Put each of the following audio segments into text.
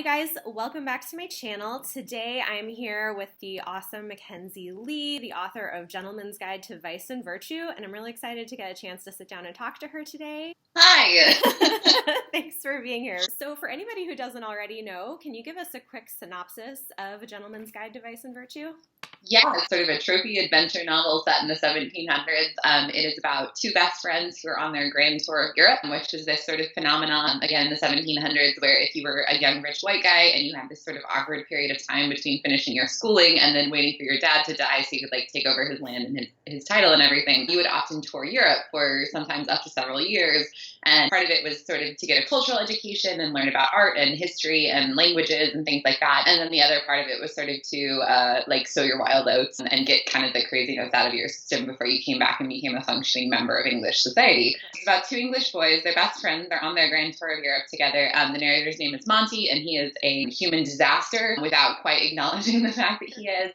you guys, welcome back to my channel. Today I'm here with the awesome Mackenzi Lee, the author of Gentleman's Guide to Vice and Virtue, and I'm really excited to get a chance to sit down and talk to her today. Hi! Thanks for being here. So for anybody who doesn't already know, can you give us a quick synopsis of A Gentleman's Guide to Vice and Virtue? Yeah, it's sort of a tropey adventure novel set in the 1700s. It is about two best friends who are on their grand tour of Europe, which is this sort of phenomenon, again, in the 1700s, where if you were a young rich white guy and you had this sort of awkward period of time between finishing your schooling and then waiting for your dad to die so you could take over his land and his title and everything, you would often tour Europe for sometimes up to several years. And part of it was sort of to get a cultural education and learn about art and history and languages and things like that. And then the other part of it was sort of to sow your wild oats and get kind of the craziness out of your system before you came back and became a functioning member of English society. It's about two English boys. They're best friends. They're on their grand tour of Europe together. The narrator's name is Monty, and he is a human disaster without quite acknowledging the fact that he is.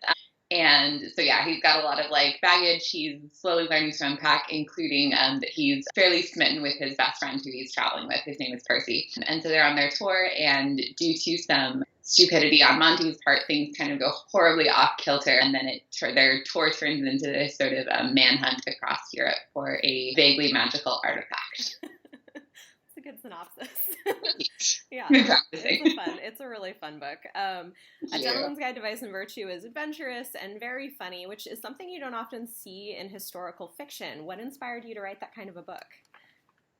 And so, yeah, he's got a lot of baggage he's slowly learning to unpack, including that he's fairly smitten with his best friend who he's traveling with. His name is Percy. And so they're on their tour, and due to some stupidity on Monty's part, things kind of go horribly off kilter. And then their tour turns into this sort of manhunt across Europe for a vaguely magical artifact. It's a good synopsis. Yeah, it's a really fun book. A Gentleman's Guide to Vice and Virtue is adventurous and very funny, which is something you don't often see in historical fiction. What inspired you to write that kind of a book?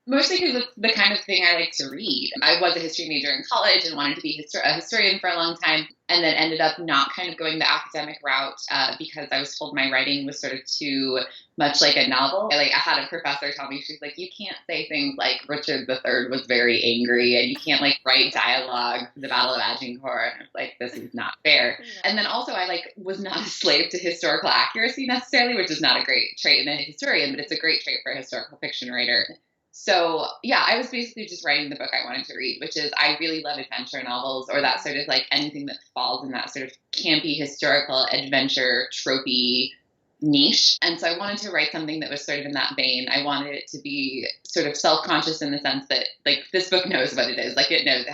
Mostly because it's the kind of thing I like to read. I was a history major in college and wanted to be a historian for a long time, and then ended up not kind of going the academic route because I was told my writing was sort of too much like a novel. I had a professor tell me, she's like, you can't say things like Richard III was very angry, and you can't write dialogue for the Battle of Agincourt. And I was like, this is not fair. Yeah. And then also I was not a slave to historical accuracy necessarily, which is not a great trait in a historian, but it's a great trait for a historical fiction writer. So, yeah, I was basically just writing the book I wanted to read, which is I really love adventure novels, or that sort of anything that falls in that sort of campy, historical, adventure, tropey niche. And so I wanted to write something that was sort of in that vein. I wanted it to be sort of self-conscious in the sense that, this book knows what it is. It knows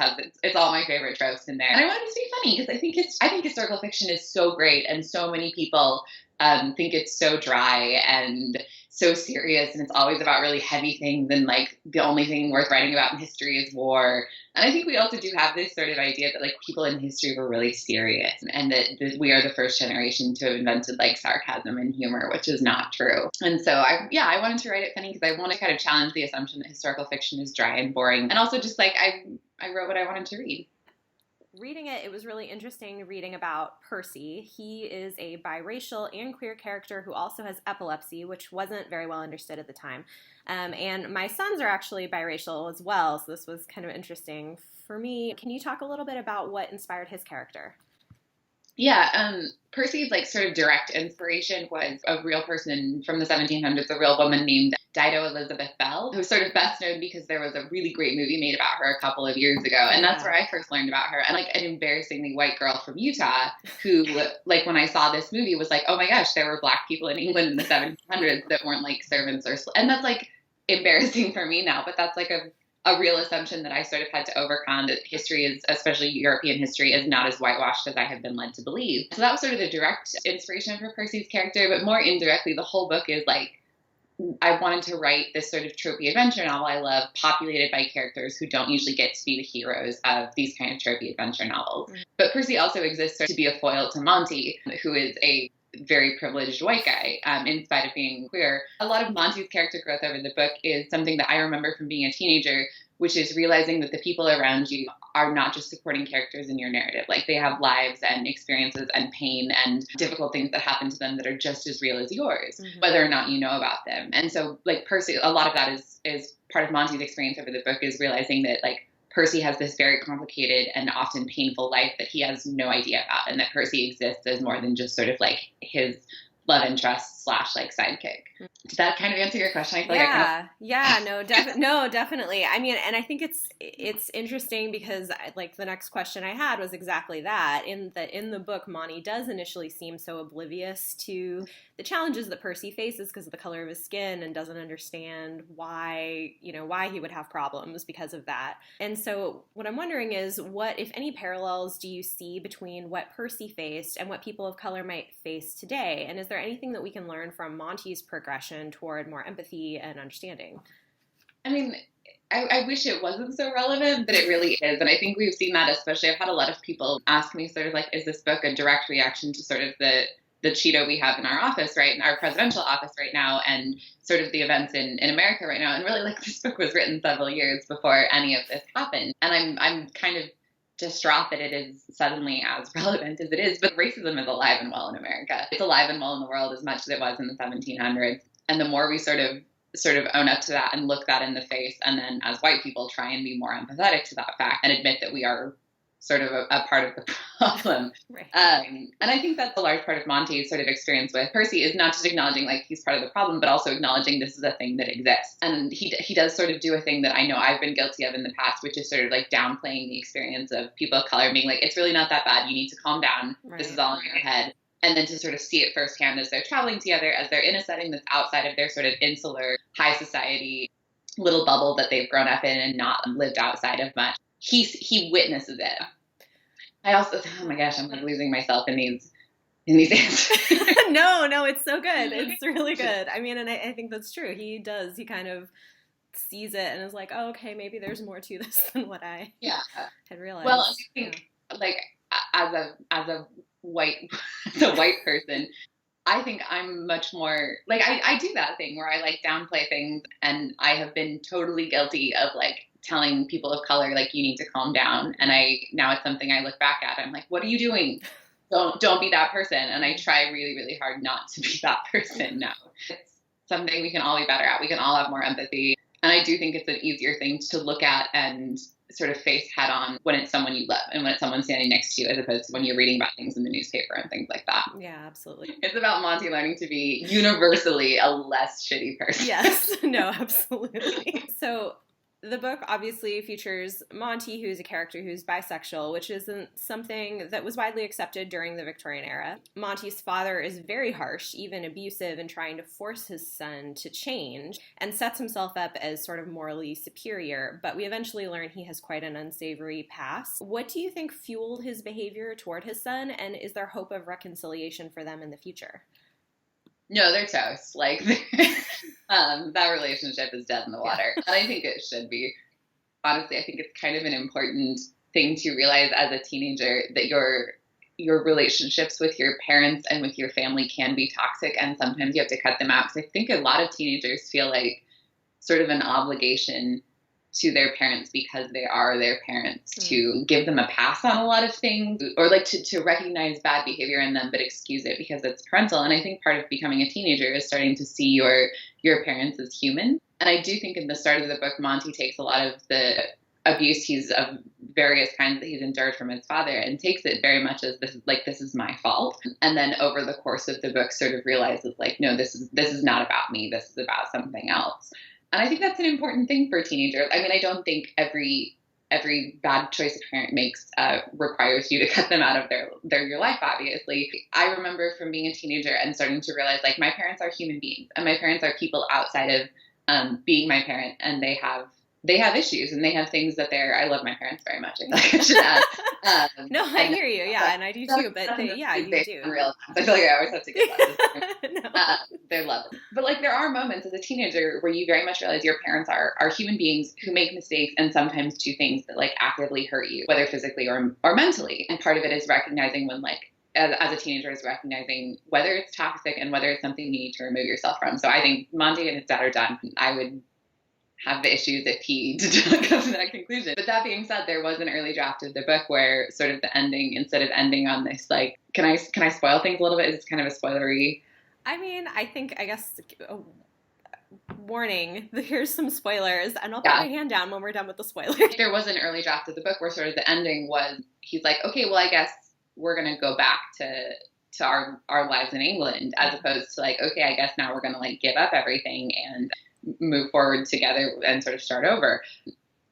it's all my favorite tropes in there. And I wanted it to be funny because I think historical fiction is so great, and so many people think it's so dry and so serious, and it's always about really heavy things, and the only thing worth writing about in history is war. And I think we also do have this sort of idea that people in history were really serious, and that we are the first generation to have invented sarcasm and humor, which is not true. And so I wanted to write it funny because I want to kind of challenge the assumption that historical fiction is dry and boring, and also just I wrote what I wanted to read. Reading it was really interesting reading about Percy. He is a biracial and queer character who also has epilepsy, which wasn't very well understood at the time. And my sons are actually biracial as well, so this was kind of interesting for me. Can you talk a little bit about what inspired his character? Yeah, Percy's sort of direct inspiration was a real person from the 1700s, a real woman named Dido Elizabeth Bell, who's sort of best known because there was a really great movie made about her a couple of years ago, and that's where I first learned about her. And an embarrassingly white girl from Utah who, when I saw this movie, was oh my gosh, there were Black people in England in the 1700s that weren't servants or and that's embarrassing for me now, but that's a real assumption that I sort of had to overcome, that history is, especially European history, is not as whitewashed as I have been led to believe. So that was sort of the direct inspiration for Percy's character, but more indirectly, the whole book is I wanted to write this sort of tropey adventure novel I love, populated by characters who don't usually get to be the heroes of these kind of tropey adventure novels. Mm-hmm. But Percy also exists to be a foil to Monty, who is a very privileged white guy, in spite of being queer. A lot of Monty's character growth over the book is something that I remember from being a teenager, which is realizing that the people around you are not just supporting characters in your narrative. They have lives and experiences and pain and difficult things that happen to them that are just as real as yours, mm-hmm. whether or not you know about them. And so, Percy, a lot of that is part of Monty's experience over the book, is realizing that, Percy has this very complicated and often painful life that he has no idea about, and that Percy exists as more than just sort of his love interests slash like sidekick. Did that kind of answer your question? I feel like I kind of... no, definitely. I mean, and I think it's interesting because like the next question I had was exactly that. In the book, Monty does initially seem so oblivious to the challenges that Percy faces because of the color of his skin and doesn't understand why he would have problems because of that. And so what I'm wondering is, what, if any, parallels do you see between what Percy faced and what people of color might face today? And is there anything that we can learn from Monty's progression toward more empathy and understanding? I mean, I wish it wasn't so relevant, but it really is. And I think we've seen that, especially I've had a lot of people ask me sort of like, is this book a direct reaction to sort of the Cheeto we have in our office, right, in our presidential office right now, and sort of the events in America right now? And really, like, this book was written several years before any of this happened. And I'm kind of distraught that it is suddenly as relevant as it is. But racism is alive and well in America. It's alive and well in the world as much as it was in the 1700s. And the more we sort of own up to that and look that in the face, and then as white people try and be more empathetic to that fact and admit that we are sort of a part of the problem. Right. And I think that's a large part of Monty's sort of experience with Percy, is not just acknowledging like he's part of the problem, but also acknowledging this is a thing that exists. And he does sort of do a thing that I know I've been guilty of in the past, which is sort of like downplaying the experience of people of color, being like, it's really not that bad. You need to calm down. Right. This is all in your head. And then to sort of see it firsthand as they're traveling together, as they're in a setting that's outside of their sort of insular, high society little bubble that they've grown up in and not lived outside of much. He witnesses it. I also, oh my gosh, I'm like losing myself in these answers. No, it's so good. It's really good. I mean, and I think that's true. He kind of sees it and is like, oh, okay, maybe there's more to this than what I had realized. Well, I think like as a white person, I think I'm much more like I do that thing where I like downplay things, and I have been totally guilty of like telling people of color, like, you need to calm down. And now it's something I look back at. I'm like, what are you doing? Don't be that person. And I try really, really hard not to be that person now. It's something we can all be better at. We can all have more empathy. And I do think it's an easier thing to look at and sort of face head on when it's someone you love and when it's someone standing next to you, as opposed to when you're reading about things in the newspaper and things like that. Yeah, absolutely. It's about Monty learning to be universally a less shitty person. Yes, no, absolutely. So the book obviously features Monty, who's a character who's bisexual, which isn't something that was widely accepted during the Victorian era. Monty's father is very harsh, even abusive, in trying to force his son to change, and sets himself up as sort of morally superior, but we eventually learn he has quite an unsavory past. What do you think fueled his behavior toward his son, and is there hope of reconciliation for them in the future? No, they're toast. Like, that relationship is dead in the water. And I think it should be. Honestly, I think it's kind of an important thing to realize as a teenager that your relationships with your parents and with your family can be toxic, and sometimes you have to cut them out. Because I think a lot of teenagers feel like sort of an obligation to their parents because they are their parents to give them a pass on a lot of things, or like to recognize bad behavior in them but excuse it because it's parental. And I think part of becoming a teenager is starting to see your parents as human. And I do think in the start of the book, Monty takes a lot of the abuse of various kinds that he's endured from his father and takes it very much as this is my fault. And then over the course of the book sort of realizes like, no, this is not about me. This is about something else. And I think that's an important thing for teenagers. I mean, I don't think every bad choice a parent makes requires you to cut them out of your life, obviously. I remember from being a teenager and starting to realize, like, my parents are human beings, and my parents are people outside of being my parent, and they have issues, and they have things that I love my parents very much. I should add. No, I hear you. Yeah, and I do too. But you do. Real. I feel like I always have to get that. They're lovely. But like, there are moments as a teenager where you very much realize your parents are human beings who make mistakes and sometimes do things that like actively hurt you, whether physically or mentally. And part of it is recognizing when like, as a teenager, is recognizing whether it's toxic and whether it's something you need to remove yourself from. So I think Monty and his dad are done. I would have the issues if he did not come to that conclusion. But that being said, there was an early draft of the book where sort of the ending, instead of ending on this, like, can I spoil things a little bit? Is this kind of a spoilery? I mean, I guess, warning, here's some spoilers, and I'll put my hand down when we're done with the spoilers. There was an early draft of the book where sort of the ending was, he's like, okay, well, I guess we're going to go back to to our lives in England, as opposed to like, okay, I guess now we're going to like give up everything and move forward together and sort of start over.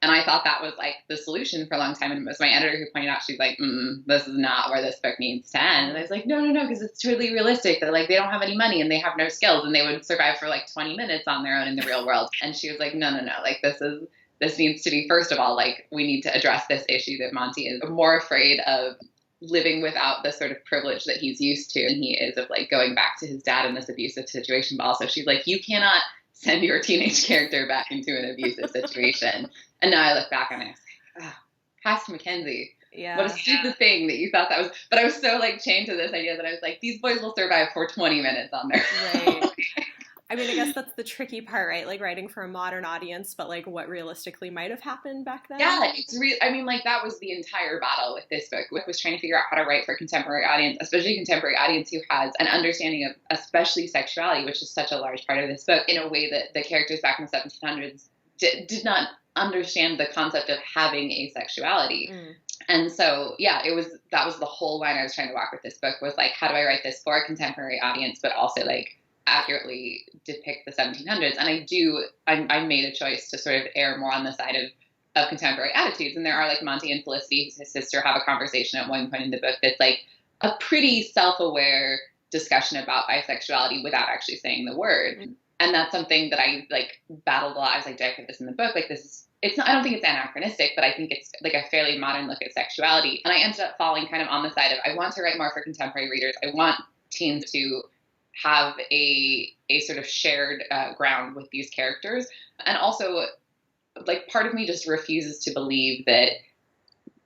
And I thought that was like the solution for a long time. And it was my editor who pointed out, she's like, this is not where this book needs to end. And I was like, no, because it's totally realistic that like they don't have any money and they have no skills and they would survive for like 20 minutes on their own in the real world. And she was like, no, like this needs to be, first of all, like we need to address this issue that Monty is more afraid of living without the sort of privilege that he's used to. And he is of like going back to his dad in this abusive situation. But also she's like, you cannot send your teenage character back into an abusive situation. And now I look back and I was like, oh, past Mackenzi. Yeah. What a stupid thing that you thought that was. But I was so like chained to this idea that I was like, these boys will survive for 20 minutes on their own. Right. I mean, I guess that's the tricky part, right? Like writing for a modern audience, but like what realistically might have happened back then. Yeah, it's real. I mean, like that was the entire battle with this book. Was trying to figure out how to write for a contemporary audience, especially a contemporary audience who has an understanding of especially sexuality, which is such a large part of this book, in a way that the characters back in the 1700s did not understand the concept of having a sexuality. And so, yeah, that was the whole line I was trying to walk with this book, was like, how do I write this for a contemporary audience, but also like accurately depict the 1700s. And I made a choice to sort of err more on the side of contemporary attitudes. And there are like Monty and Felicity, his sister, have a conversation at one point in the book that's like a pretty self-aware discussion about bisexuality without actually saying the word. And that's something that I like battled a lot. I was like, did I put this in the book? Like it's not, I don't think it's anachronistic, but I think it's like a fairly modern look at sexuality. And I ended up falling kind of on the side of, I want to write more for contemporary readers. I want teens to have a sort of shared ground with these characters. And also, like, part of me just refuses to believe that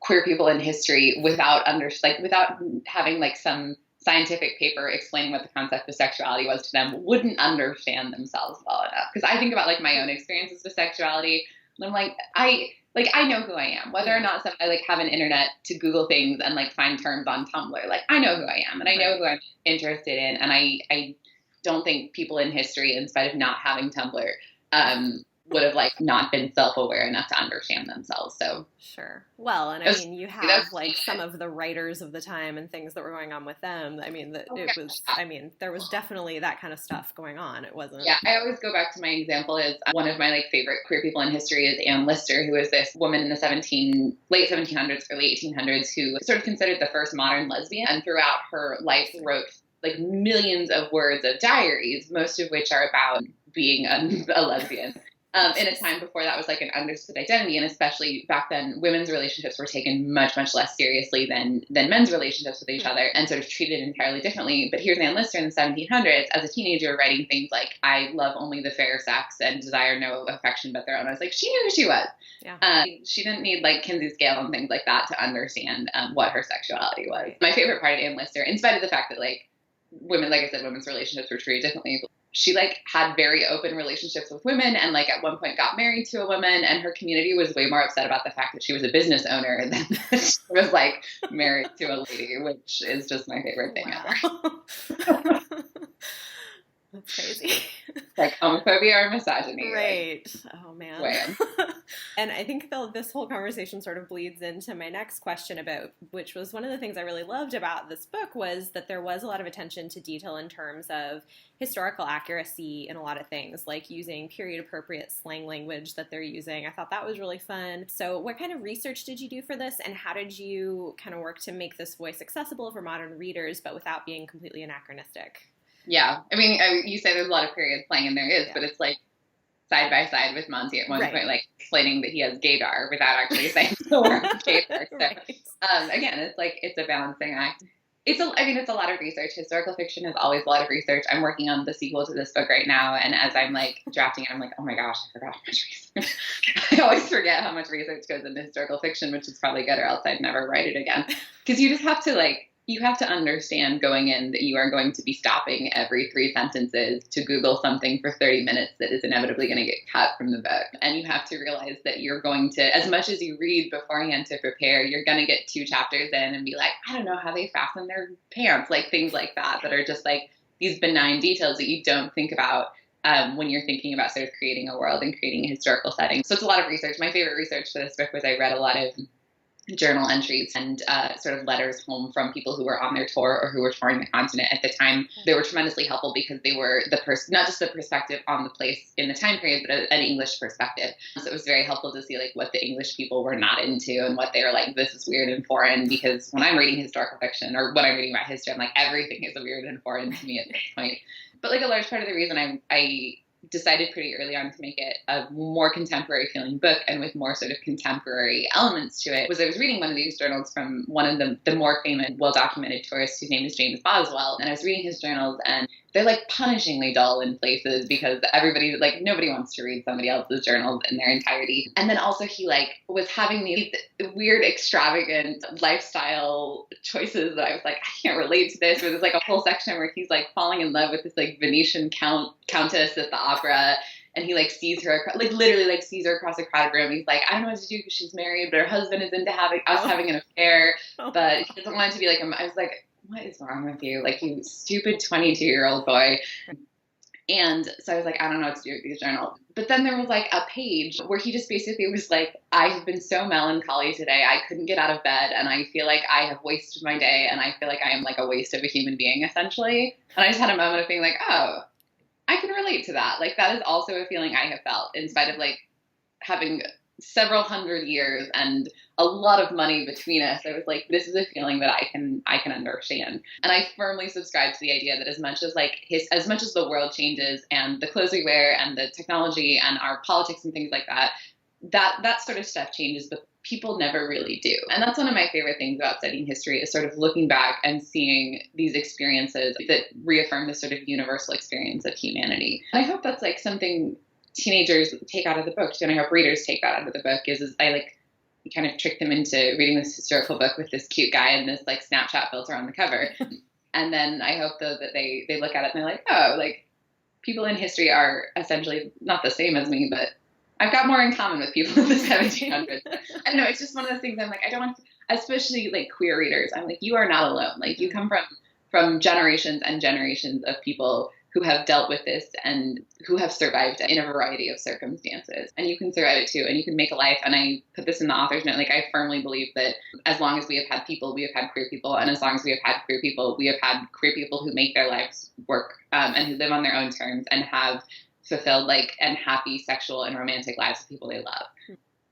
queer people in history, without having like some scientific paper explaining what the concept of sexuality was to them, wouldn't understand themselves well enough. Because I think about like my own experiences with sexuality, and I'm like, I know who I am, whether or not I like have an internet to Google things and like find terms on Tumblr. Like I know who I am and I know who I'm interested in. And I don't think people in history, in spite of not having Tumblr, would have like not been self-aware enough to understand themselves. So sure. Well, and I mean, you have like some of the writers of the time and things that were going on with them. I mean, there was definitely that kind of stuff going on. It wasn't. Yeah, I always go back to my example is one of my like favorite queer people in history is Anne Lister, who is this woman in the late 1700s, early 1800s, who is sort of considered the first modern lesbian, and throughout her life wrote like millions of words of diaries, most of which are about being a lesbian. In a time before that was like an understood identity, and especially back then, women's relationships were taken much, much less seriously than men's relationships with each other, and sort of treated entirely differently. But here's Anne Lister in the 1700s as a teenager writing things like, I love only the fair sex and desire no affection but their own. I was like, she knew who she was. Yeah. She didn't need like Kinsey's scale and things like that to understand what her sexuality was. My favorite part of Anne Lister, in spite of the fact that like women, like I said, women's relationships were treated differently, she like had very open relationships with women and like at one point got married to a woman, and her community was way more upset about the fact that she was a business owner than she was like married to a lady, which is just my favorite thing ever. That's crazy. Like homophobia or misogyny. Right. Like, oh, man. Wham. And I think this whole conversation sort of bleeds into my next question which was one of the things I really loved about this book, was that there was a lot of attention to detail in terms of historical accuracy in a lot of things, like using period-appropriate slang language that they're using. I thought that was really fun. So what kind of research did you do for this, and how did you kind of work to make this voice accessible for modern readers, but without being completely anachronistic? Yeah. I mean, you say there's a lot of period slang, and there is, but it's like side by side with Monty at one point, like explaining that he has gaydar without actually saying the word gaydar. So, again, it's like, it's a balancing act. It's a lot of research. Historical fiction is always a lot of research. I'm working on the sequel to this book right now, and as I'm like drafting it, I'm like, oh my gosh, I forgot how much research. I always forget how much research goes into historical fiction, which is probably good, or else I'd never write it again. Because you just have to you have to understand going in that you are going to be stopping every 3 sentences to Google something for 30 minutes that is inevitably going to get cut from the book. And you have to realize that you're going to, as much as you read beforehand to prepare, you're going to get 2 chapters in and be like, I don't know how they fasten their pants, like things like that are just like these benign details that you don't think about when you're thinking about sort of creating a world and creating a historical setting. So it's a lot of research. My favorite research for this book was I read a lot of journal entries and sort of letters home from people who were on their tour or who were touring the continent at the time. They were tremendously helpful because they were not just the perspective on the place in the time period, but an English perspective. So it was very helpful to see like what the English people were not into and what they were like, this is weird and foreign, because when I'm reading historical fiction or when I'm reading about history, I'm like, everything is weird and foreign to me at this point. But like a large part of the reason I decided pretty early on to make it a more contemporary feeling book and with more sort of contemporary elements to it was I was reading one of these journals from one of the more famous, well-documented tourists whose name is James Boswell. And I was reading his journals and they're like punishingly dull in places because everybody, like nobody wants to read somebody else's journals in their entirety. And then also he like was having these weird, extravagant lifestyle choices that I was like, I can't relate to this. Or there's like a whole section where he's like falling in love with this like Venetian countess at the opera. And he like sees her, like literally like sees her across a crowded room. He's like, I don't know what to do because she's married, but her husband is into having an affair, but he doesn't want it to be like him. I was like, what is wrong with you? Like, you stupid 22-year-old boy. And so I was like, I don't know what to do with these journals. But then there was like a page where he just basically was like, I have been so melancholy today. I couldn't get out of bed. And I feel like I have wasted my day. And I feel like I am like a waste of a human being, essentially. And I just had a moment of being like, oh, I can relate to that. Like, that is also a feeling I have felt in spite of like having several hundred years and a lot of money between us. I was like, this is a feeling that I can understand. And I firmly subscribe to the idea that as much as the world changes and the clothes we wear and the technology and our politics and things like that sort of stuff changes, but people never really do. And that's one of my favorite things about studying history is sort of looking back and seeing these experiences that reaffirm this sort of universal experience of humanity. And I hope that's like something teenagers take out of the book, and I hope readers take that out of the book, is I like kind of trick them into reading this historical book with this cute guy and this like Snapchat filter on the cover. And then I hope though that they look at it and they're like, oh, like people in history are essentially not the same as me, but I've got more in common with people in the 1700s. I don't know, it's just one of those things I'm like, I don't want to, especially like queer readers, I'm like, you are not alone. Like you come from generations and generations of people who have dealt with this and who have survived in a variety of circumstances. And you can survive it too, and you can make a life. And I put this in the author's note, like I firmly believe that as long as we have had people, we have had queer people. And as long as we have had queer people, we have had queer people who make their lives work and who live on their own terms and have fulfilled like and happy sexual and romantic lives with people they love.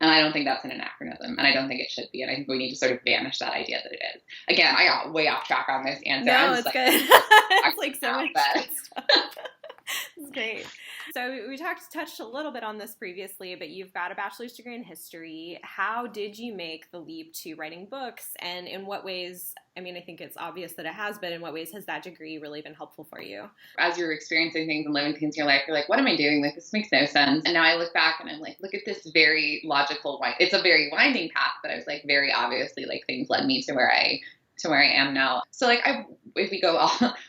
And I don't think that's an anachronism, and I don't think it should be. And I think we need to sort of banish that idea that it is. Again, I got way off track on this answer. No, it's like, good. It's like so much good stuff. It's great. So we touched a little bit on this previously, but you've got a bachelor's degree in history. How did you make the leap to writing books, and in what ways? I mean, I think it's obvious that it has, but in what ways has that degree really been helpful for you? As you're experiencing things and living things in your life, you're like, what am I doing? Like, this makes no sense. And now I look back and I'm like, look at this very logical, it's a very winding path, but I was like, very obviously, like things led me to where I am now. So like, if we go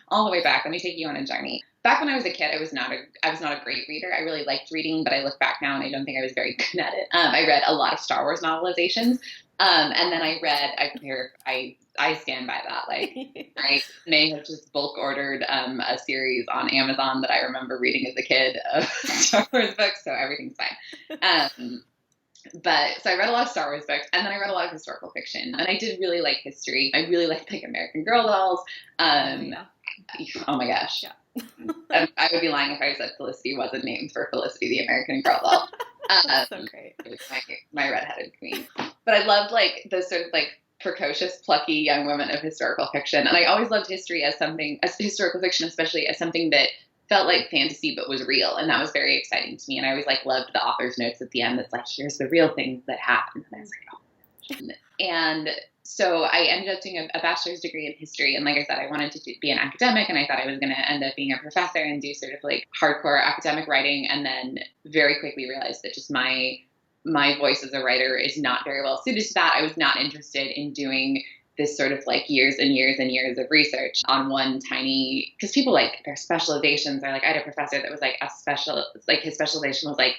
all the way back, let me take you on a journey. Back when I was a kid, I was not a great reader. I really liked reading, but I look back now and I don't think I was very good at it. I read a lot of Star Wars novelizations. And then I stand by that. Like, I may have just bulk ordered a series on Amazon that I remember reading as a kid of Star Wars books, so everything's fine. But so I read a lot of Star Wars books, and then I read a lot of historical fiction, and I did really like history. I really liked like American Girl dolls. Oh my gosh. Yeah. I would be lying if I said Felicity wasn't named for Felicity, the American Girl doll. That's so great. My redheaded queen. But I loved like the sort of like precocious, plucky young women of historical fiction. And I always loved history as historical fiction, especially as something that felt like fantasy but was real. And that was very exciting to me. And I always like loved the author's notes at the end that's like, here's the real things that happened. And I was like, oh. And so I ended up doing a bachelor's degree in history. And like I said, I wanted to be an academic, and I thought I was going to end up being a professor and do sort of like hardcore academic writing. And then very quickly realized that just my voice as a writer is not very well suited to that. I was not interested in doing this sort of like years and years and years of research on one tiny, because people like their specializations are like, I had a professor that was like his specialization was like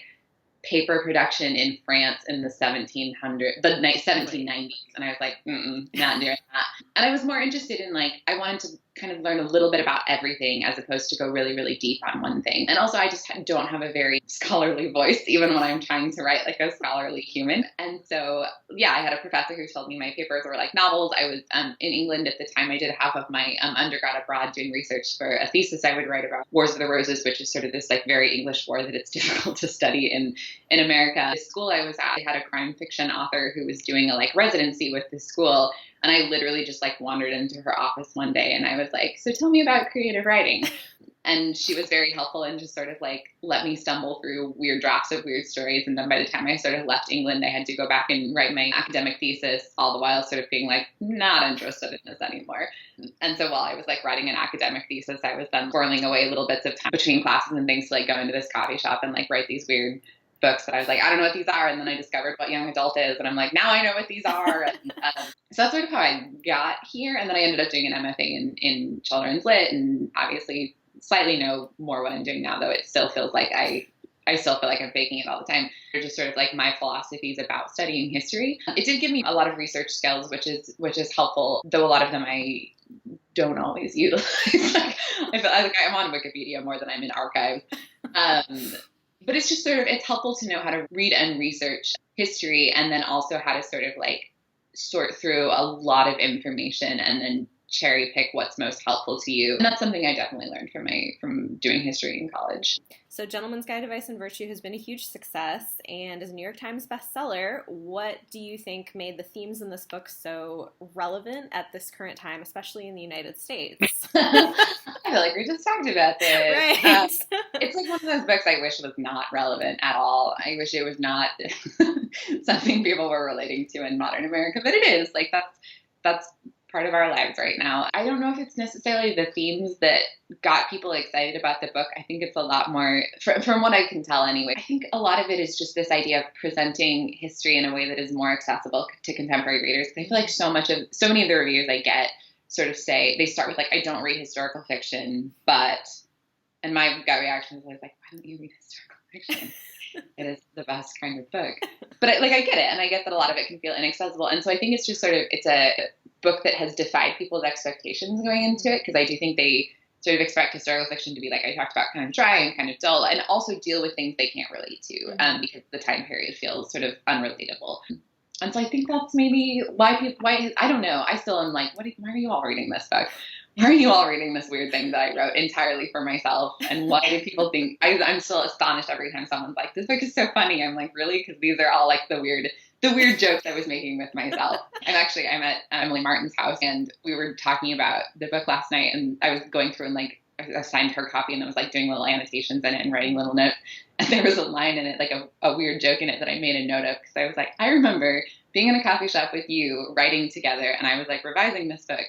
paper production in France in the 1790s. And I was like, not doing that. And I was more interested in like, I wanted to kind of learn a little bit about everything as opposed to go really, really deep on one thing. And also I just don't have a very scholarly voice, even when I'm trying to write like a scholarly human. And so, yeah, I had a professor who told me my papers were like novels. I was in England at the time. I did half of my undergrad abroad doing research for a thesis I would write about Wars of the Roses, which is sort of this like very English war that it's difficult to study in America. The school I was at, I had a crime fiction author who was doing a like residency with the school. And I literally just like wandered into her office one day and I was like, so tell me about creative writing. And she was very helpful and just sort of like let me stumble through weird drafts of weird stories. And then by the time I sort of left England, I had to go back and write my academic thesis, all the while sort of being like, not interested in this anymore. And so while I was like writing an academic thesis, I was then squirreling away little bits of time between classes and things to like go into this coffee shop and like write these weird books that I was like, I don't know what these are. And then I discovered what young adult is. And I'm like, now I know what these are. And, so that's sort of how I got here. And then I ended up doing an MFA in children's lit and obviously slightly know more what I'm doing now, though it still feels like I still feel like I'm faking it all the time. They're just sort of like my philosophies about studying history. It did give me a lot of research skills, which is helpful, though a lot of them I don't always utilize. Like, I feel like I'm on Wikipedia more than I'm in archives. But it's just sort of, it's helpful to know how to read and research history and then also how to sort of like sort through a lot of information and then cherry pick what's most helpful to you. And that's something I definitely learned from doing history in college. So Gentleman's Guide to Vice and Virtue has been a huge success and is a New York Times bestseller. What do you think made the themes in this book so relevant at this current time, especially in the United States? I feel like we just talked about this. Right. It's like one of those books I wish was not relevant at all. I wish it was not something people were relating to in modern America, but it is. Like that's part of our lives right now. I don't know if it's necessarily the themes that got people excited about the book. I think it's a lot more, from what I can tell anyway, I think a lot of it is just this idea of presenting history in a way that is more accessible to contemporary readers. I feel like so many of the reviews I get sort of say, they start with like, I don't read historical fiction, but, and my gut reaction is always like, why don't you read historical fiction? It is the best kind of book. But I get it. And I get that a lot of it can feel inaccessible. And so I think it's just sort of, it's a book that has defied people's expectations going into it. Because I do think they sort of expect historical fiction to be, like I talked about, kind of dry and kind of dull, and also deal with things they can't relate to because the time period feels sort of unrelatable. And so I think that's maybe why I don't know. I still am like, why are you all reading this book? Why are you all reading this weird thing that I wrote entirely for myself? And why do people think, I'm still astonished every time someone's like, this book is so funny. I'm like, really? Because these are all like the weird jokes I was making with myself. I'm at Emily Martin's house and we were talking about the book last night and I was going through and like, I signed her copy and I was like doing little annotations in it and writing little notes. And there was a line in it, like a weird joke in it that I made a note of because I was like, I remember being in a coffee shop with you writing together and I was like revising this book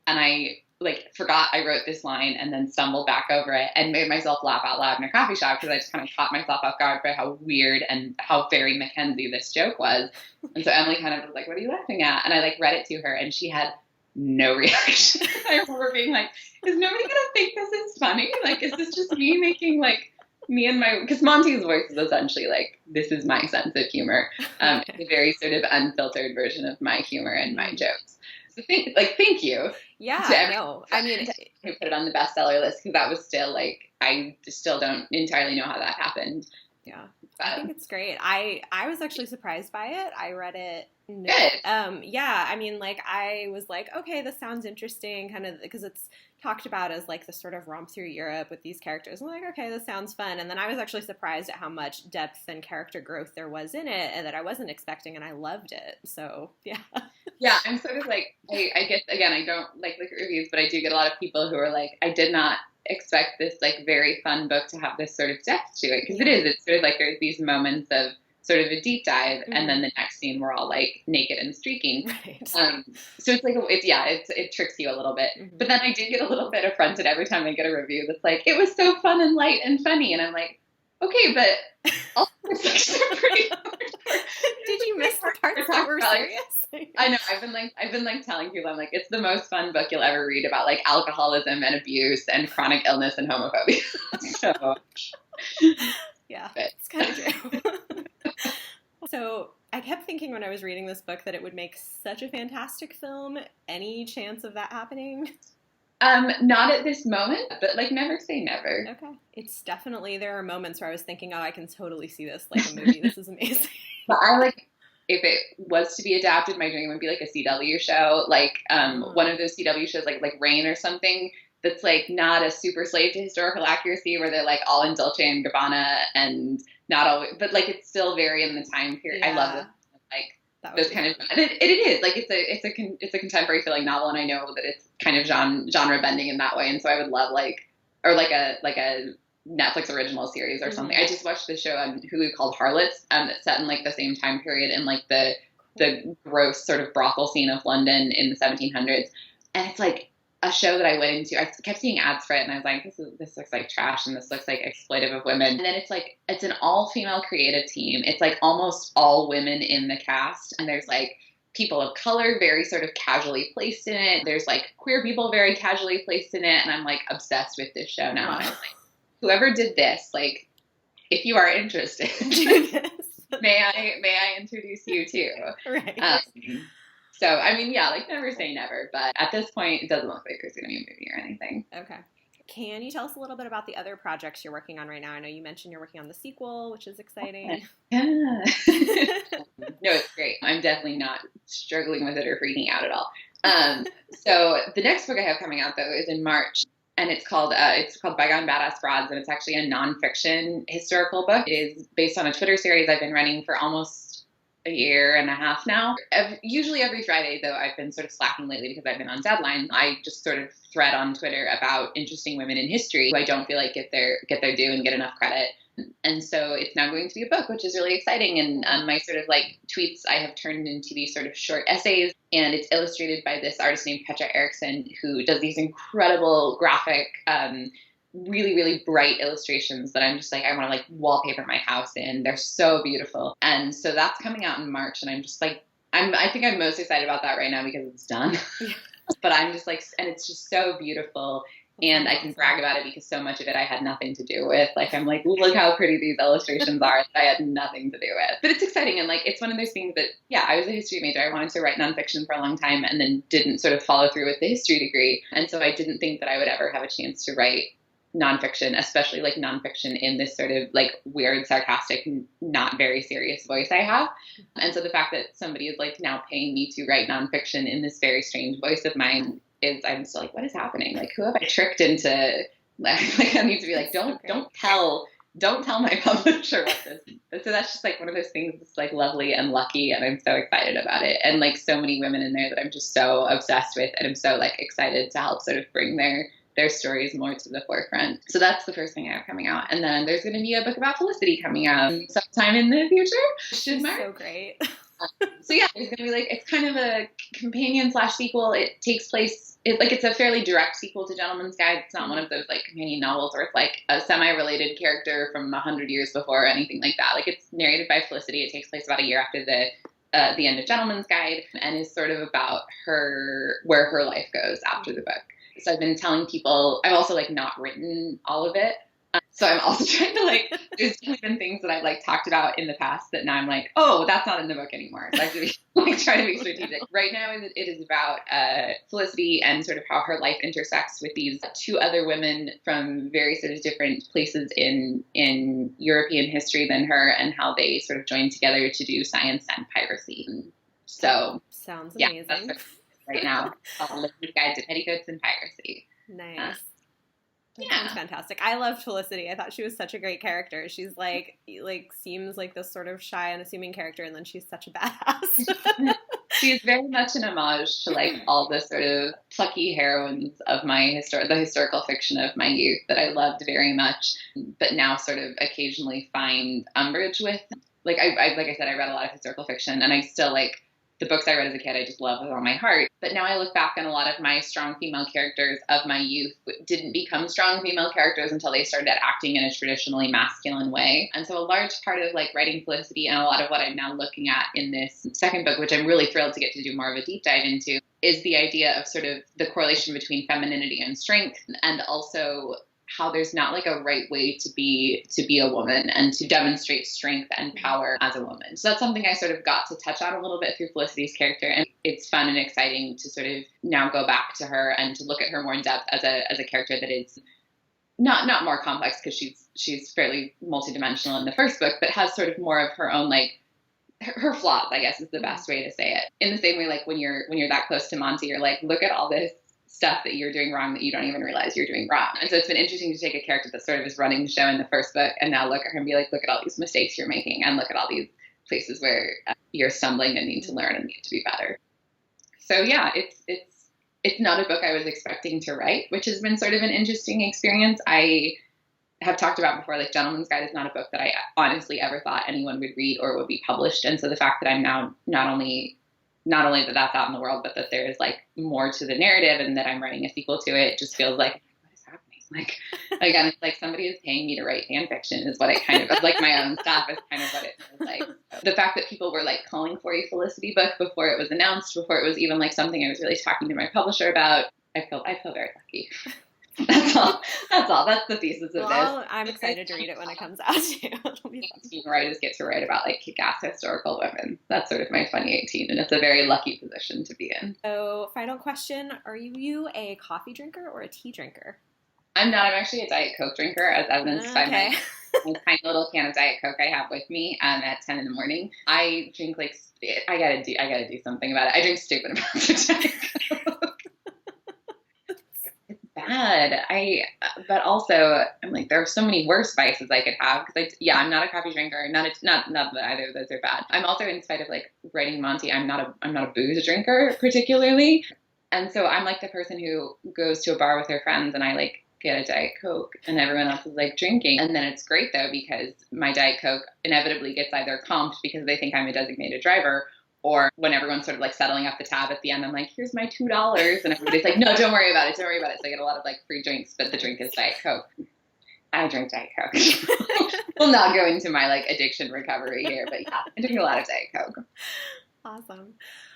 and I like forgot I wrote this line and then stumbled back over it and made myself laugh out loud in a coffee shop because I just kind of caught myself off guard by how weird and how very Mackenzie this joke was. And so Emily kind of was like, what are you laughing at? And I like read it to her and she had no reaction. I remember being like, is nobody going to think this is funny? Like, is this just me making like me and my, because Monty's voice is essentially like, this is my sense of humor. It's a very sort of unfiltered version of my humor and my jokes. So thank you. Yeah, I know. I mean, who put it on the bestseller list because that was still like, I still don't entirely know how that happened. Yeah, I think it's great. I was actually surprised by it. I read it. Good. Yeah, I mean, like, I was like, okay, this sounds interesting, kind of, because it's talked about as, like, the sort of romp through Europe with these characters. I'm like, okay, this sounds fun. And then I was actually surprised at how much depth and character growth there was in it and that I wasn't expecting, and I loved it. So, yeah. Yeah, I'm sort of like, I guess, again, I don't like reviews, but I do get a lot of people who are like, I did not expect this, like, very fun book to have this sort of depth to it. Because it is. It's sort of like there's these moments of sort of a deep dive, and then the next scene we're all like naked and streaking. Right. So it's like it tricks you a little bit. But then I do get a little bit affronted every time I get a review that's like, it was so fun and light and funny, and I'm like, okay, but also it's like pretty hardcore. Did you miss the parts that were serious? I know. I've been telling people, I'm like, it's the most fun book you'll ever read about like alcoholism and abuse and chronic illness and homophobia. So yeah, it's kind of true. So I kept thinking when I was reading this book that it would make such a fantastic film. Any chance of that happening? Not at this moment, but like never say never. Okay. It's definitely, there are moments where I was thinking, oh, I can totally see this like a movie. This is amazing. But I like, if it was to be adapted, my dream would be like a CW show, like one of those CW shows like Rain or something that's like not a super slave to historical accuracy where they're like all in Dolce and Gabbana and not always, but like it's still very in the time period. Yeah. I love this, like those kind of, and it is like it's a contemporary feeling novel, and I know that it's kind of genre bending in that way, and so I would love like a Netflix original series or something. I just watched the show on Hulu called Harlots, that's set in like the same time period in like the gross sort of brothel scene of London in the 1700s, and it's like a show that I went into. I kept seeing ads for it, and I was like, this looks like trash, and this looks like exploitive of women. And then it's an all-female creative team. It's like almost all women in the cast, and there's like people of color very sort of casually placed in it. There's like queer people very casually placed in it, and I'm like obsessed with this show now. Wow. And I was like, whoever did this, like, if you are interested, may I introduce you too? Right. So, I mean, yeah, like never say never, but at this point, it doesn't look like there's going to be a movie or anything. Okay. Can you tell us a little bit about the other projects you're working on right now? I know you mentioned you're working on the sequel, which is exciting. Yeah. No, it's great. I'm definitely not struggling with it or freaking out at all. So the next book I have coming out, though, is in March. And it's called Bygone Badass Broads, and it's actually a nonfiction historical book. It is based on a Twitter series I've been running for almost a year and a half now. Usually every Friday, though, I've been sort of slacking lately because I've been on deadline. I just sort of thread on Twitter about interesting women in history who I don't feel like get their due and get enough credit. And so it's now going to be a book, which is really exciting. And my sort of like tweets I have turned into these sort of short essays. And it's illustrated by this artist named Petra Eriksson, who does these incredible graphic, really, really bright illustrations that I'm just like, I want to like wallpaper my house in. They're so beautiful. And so that's coming out in March. And I'm just like, I think I'm most excited about that right now because it's done. Yeah. But I'm just like, and it's just so beautiful. And I can brag about it because so much of it I had nothing to do with. Like, I'm like, look how pretty these illustrations are that I had nothing to do with. But it's exciting. And like, it's one of those things that, yeah, I was a history major. I wanted to write nonfiction for a long time and then didn't sort of follow through with the history degree. And so I didn't think that I would ever have a chance to write nonfiction, especially like nonfiction in this sort of like weird, sarcastic, not very serious voice I have. And so the fact that somebody is like now paying me to write nonfiction in this very strange voice of mine is, I'm still like, what is happening? Like, who have I tricked into, like, I need to be like, don't tell my publisher what this is. So that's just like one of those things that's like lovely and lucky, and I'm so excited about it. And like so many women in there that I'm just so obsessed with, and I'm so like excited to help sort of bring their stories more to the forefront. So that's the first thing I have coming out. And then there's going to be a book about Felicity coming out sometime in the future. She's so great. So yeah, there's going to be like, it's kind of a companion / sequel. It takes place, it's a fairly direct sequel to Gentleman's Guide. It's not one of those like companion novels where it's like a semi-related character from 100 years before or anything like that. Like, it's narrated by Felicity. It takes place about a year after the end of Gentleman's Guide, and is sort of about where her life goes after the book. So I've been telling people, I've also like not written all of it. So I'm also trying to like, there's been things that I've like talked about in the past that now I'm like, oh, that's not in the book anymore. So I have to be like trying to be strategic. Right now it is about Felicity and sort of how her life intersects with these two other women from very sort of different places in European history than her, and how they sort of join together to do science and piracy. So sounds amazing. Yeah, that's right now. Listener's Guide to Petticoats and Piracy. Nice. That sounds fantastic. I loved Felicity. I thought she was such a great character. She's like seems like this sort of shy, unassuming character, and then she's such a badass. She's very much an homage to like all the sort of plucky heroines of my the historical fiction of my youth that I loved very much, but now sort of occasionally find umbrage with. Like like I said, I read a lot of historical fiction, and I still like the books I read as a kid, I just love with all my heart. But now I look back on a lot of my strong female characters of my youth didn't become strong female characters until they started acting in a traditionally masculine way. And so a large part of like writing Felicity, and a lot of what I'm now looking at in this second book, which I'm really thrilled to get to do more of a deep dive into, is the idea of sort of the correlation between femininity and strength, and also how there's not like a right way to be a woman and to demonstrate strength and power as a woman. So that's something I sort of got to touch on a little bit through Felicity's character, and it's fun and exciting to sort of now go back to her and to look at her more in depth as a character that is not more complex, because she's fairly multidimensional in the first book, but has sort of more of her own, like, her flaws, I guess is the best way to say it. In the same way, like when you're that close to Monty, you're like, look at all this stuff that you're doing wrong that you don't even realize you're doing wrong. And so it's been interesting to take a character that sort of is running the show in the first book and now look at her and be like, look at all these mistakes you're making, and look at all these places where you're stumbling and need to learn and need to be better. So yeah, it's not a book I was expecting to write, which has been sort of an interesting experience. I have talked about before, like, Gentleman's Guide is not a book that I honestly ever thought anyone would read or would be published. And so the fact that I'm now not only that that's out in the world, but that there is like more to the narrative and that I'm writing a sequel to it just feels like, what is happening? Like, again, it's like somebody is paying me to write fan fiction is what I kind of, like my own stuff is kind of what it feels like. The fact that people were like calling for a Felicity book before it was announced, before it was even like something I was really talking to my publisher about, I feel very lucky. That's all. That's the thesis of this. I'm excited to read it when it comes out too. Teen writers get to write about like kick-ass historical women. That's sort of my 2018, and it's a very lucky position to be in. So, final question: are you a coffee drinker or a tea drinker? I'm not. I'm actually a Diet Coke drinker, as evidenced by my tiny little can of Diet Coke I have with me at 10 in the morning. I drink like I gotta do something about it. I drink stupid amounts of Diet Coke. Bad. But also I'm like, there are so many worse vices I could have, because I'm not a coffee drinker. Not that either of those are bad. I'm also, in spite of like writing Monty, I'm not a booze drinker particularly, and so I'm like the person who goes to a bar with her friends and I like get a Diet Coke and everyone else is like drinking, and then it's great though because my Diet Coke inevitably gets either comped because they think I'm a designated driver, or when everyone's sort of like settling up the tab at the end, I'm like, here's my $2. And everybody's like, no, don't worry about it. So I get a lot of like free drinks, but the drink is Diet Coke. I drink Diet Coke. We'll not go into my like addiction recovery here, but yeah, I drink a lot of Diet Coke. Awesome.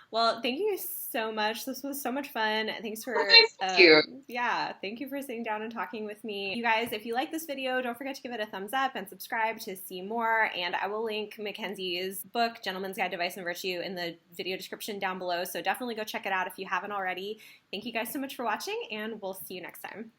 Well, thank you so much. This was so much fun. Thanks for thank you. Yeah, thank you for sitting down and talking with me. You guys, if you like this video, don't forget to give it a thumbs up and subscribe to see more. And I will link Mackenzi's book, Gentleman's Guide to Vice and Virtue, in the video description down below. So definitely go check it out if you haven't already. Thank you guys so much for watching, and we'll see you next time.